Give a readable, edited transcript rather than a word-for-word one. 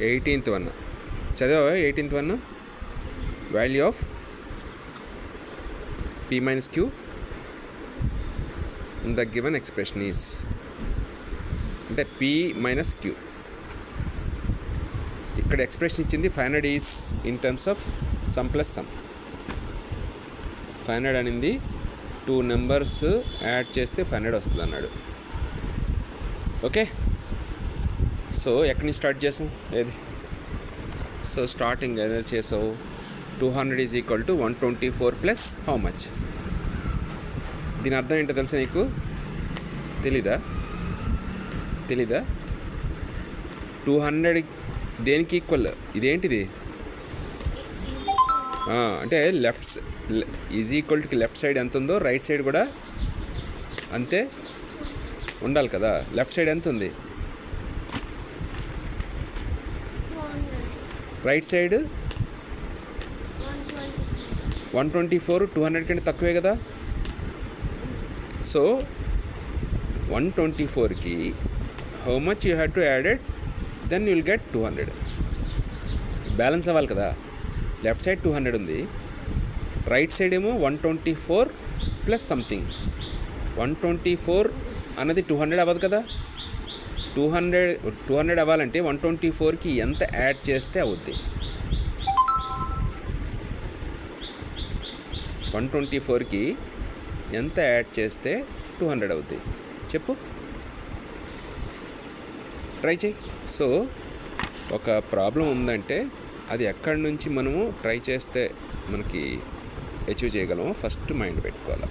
18th one చదివావా? 18th one value of p minus q in the given expression is అంటే p minus q. ఇక్కడ expression ఇచ్చింది 500 is in terms of sum plus some. 500 అనింది 2 numbers add చేస్తే 500 వస్తుంది అన్నాడు. Okay, so ఎక్కడి నుంచి స్టార్ట్ చేసాం? ఏది? సో స్టార్టింగ్ ఏదైనా చేసావు 200 is equal to 124 plus how much? దీని అర్థం ఏంటో తెలుసా నీకు? తెలీదా? 200 దేనికి ఈక్వల్? ఇదేంటిది? అంటే left is equal to left side ఎంత ఉందో రైట్ సైడ్ కూడా అంతే ఉండాలి కదా. లెఫ్ట్ సైడ్ ఎంత ఉంది? Right side 124. 200 కంటే తక్కువే కదా. సో 124కి how much you have to added, then you will get 200. Balance అవ్వాలి కదా. లెఫ్ట్ సైడ్ 200 ఉంది, రైట్ సైడ్ ఏమో 124 ప్లస్ సంథింగ్. 124 అన్నది 200 అవ్వదు కదా. 200 అవ్వాలంటే 124కి ఎంత యాడ్ చేస్తే అవుద్ది? 124కి ఎంత యాడ్ చేస్తే 200 అవుద్ది? చెప్పు, ట్రై చేయి. సో ఒక ప్రాబ్లం ఉందంటే అది ఎక్కడి నుంచి మనము ట్రై చేస్తే మనకి అచీవ్ చేయగలమో ఫస్ట్ మైండ్ పెట్టుకోవాలి.